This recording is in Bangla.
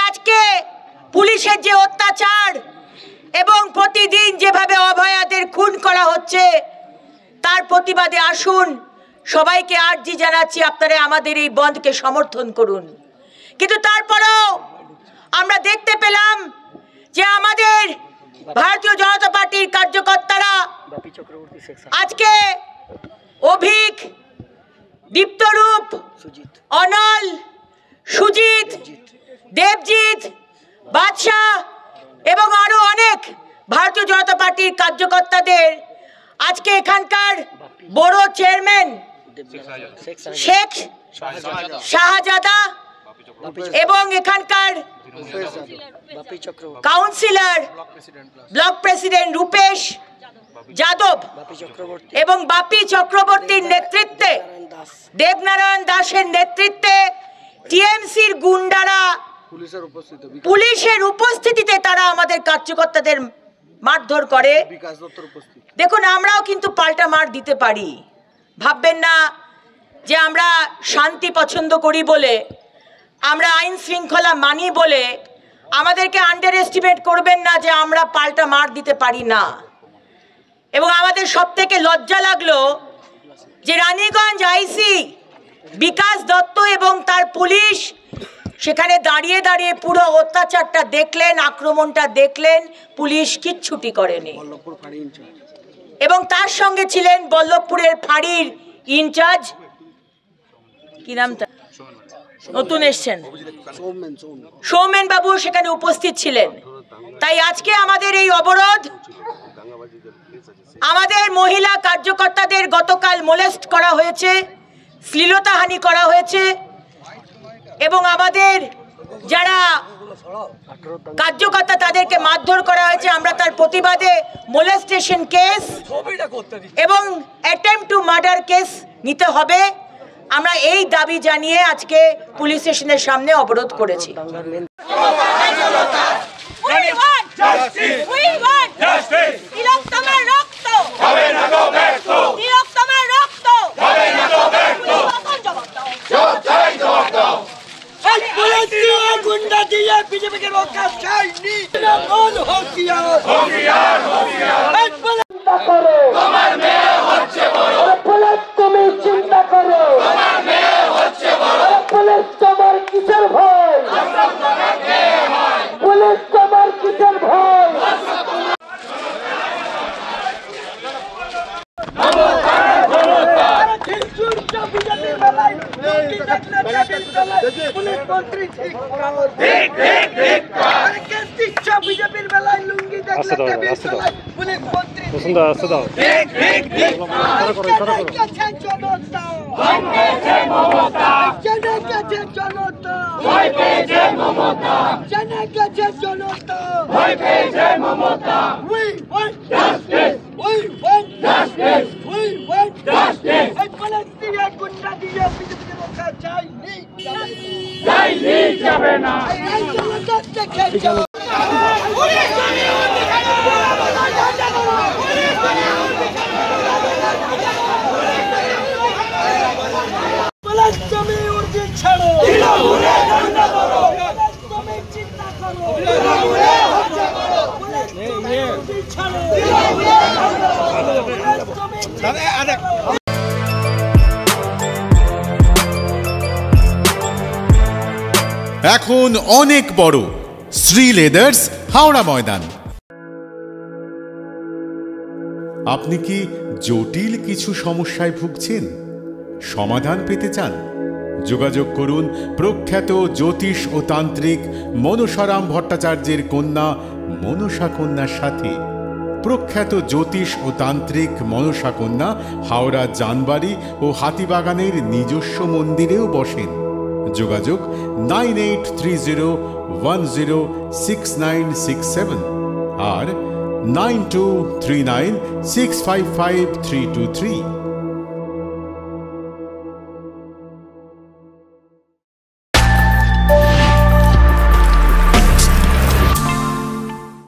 আজকে পুলিশের যে অত্যাচার এবং প্রতিদিন যেভাবে অভয়াদের খুন করা হচ্ছে তার প্রতিবাদে আসুন, সবাইকে আর্জি জানাচ্ছি আপনারা আমাদের এই বন্ধকে সমর্থন করুন। কিন্তু তারপরেও আমরা দেখতে পেলাম যে আমাদের ভারতীয় জনতা পার্টির কার্যকর্তারা আজকে অভিক, দীপ্তরূপ, অনল, সুজিত, দেবজিৎ, বাদশাহ এবং আরো অনেক ভারতীয় জনতা পার্টির কার্যকর্তাদের আজকে এখানকার বড় চেয়ারম্যান শেখ শাহজাদা এবং এখানকার councillor block president Rupesh Yadav এবং বাপি চক্রবর্তীর নেতৃত্বে, দেবনারায়ণ দাসের নেতৃত্বে টিএমসির গুন্ডারা পুলিশের উপস্থিতিতে তারা আমাদের কার্যকর্তাদের মারধর করে। দেখুন, আমরাও কিন্তু পাল্টা মার দিতে পারি। ভাববেন না যে আমরা শান্তি পছন্দ করি বলে, আমরা আইন শৃঙ্খলা মানি বলে আমাদেরকে আন্ডার এস্টিমেট করবেন না যে আমরা পাল্টা মার দিতে পারি না। এবং আমাদের সব থেকে লজ্জা লাগলো যে রানীগঞ্জ আইসি বিকাশ দত্ত এবং তার পুলিশ সেখানে দাঁড়িয়ে দাঁড়িয়ে পুরো অত্যাচারটা দেখলেন, আক্রমণটা দেখলেন, পুলিশ কিচ্ছুটি করেনি। এবং তার সঙ্গে ছিলেন বল্লভপুরের ফাঁড়ির ইনচার্জ, কি নামটা, নতুন এসছেন, সৌমেন বাবু সেখানে উপস্থিত ছিলেন। তাই আজকে আমাদের এই অবরোধ, আমাদের মহিলা কার্যকর্তাদের গতকাল মোলেস্ট করা হয়েছে, শ্লীলতাহানি করা হয়েছে এবং আমাদের যারা কার্যকর্তা তাদেরকে মারধর করা হয়েছে। আমরা তার প্রতিবাদে মোলেস্টেশন কেস এবং অ্যাটেম্পট টু মার্ডার কেস নিতে হবে, আমরা এই দাবি জানিয়ে আজকে পুলিশ স্টেশনের সামনে অবরোধ করেছি। गुंडा दिया बीजेपी के लोग का चाहिए बोल हो किया चिंता करो তোমার মেয়ে হচ্ছে বড় পুলিশ তুমি চিন্তা করো তোমার মেয়ে হচ্ছে বড় পুলিশ তোমার কিসের ভয় তোমার মেয়ে হয় পুলিশ তোমার কিসের ভয় পুলিশ মন্ত্রী ঠিক ঠিক বিজেপির বেলায় লুঙ্গি দেখলে পুলিশ মন্ত্রী ঠিক ঠিক জনতা ভয় পেয়েছে মমতা জেনে গেছে জনতা ভয় পেয়েছে মমতা জেনে গেছে জনতা ভয় পেয়েছে Mamata we want justice we want justice we want justice এই ফলস্তিনের গুন্ডা দিয়ে বিজেপিকে রক্ষা চাইনি যাবে না এই জনতা দেখে যাও তুমি উর্দি ছাড়ো তৃণমূলে ঝান্ডা ধরো তুমি চিন্তা করো তৃণমূলে হচ্ছে বড় তুমি উর্দি ছাড়ো তৃণমূলে ঝান্ডা ধরো তুমি চিন্তা করো। এখন অনেক বড় শ্রী লেদার্স হাওড়া ময়দান। আপনি কি জটিল কিছু সমস্যায় ভুগছেন, সমাধান পেতে চান? যোগাযোগ করুন প্রখ্যাত জ্যোতিষ ও তান্ত্রিক মনসারাম ভট্টাচার্যের কন্যা মনসা কন্যার সাথে। প্রখ্যাত জ্যোতিষ ও তান্ত্রিক মনসা কন্যা হাওড়া জানবাড়ি ও হাতিবাগানের নিজস্ব মন্দিরেও বসেন। যোগাযোগ 9830106967 আর 9239655323।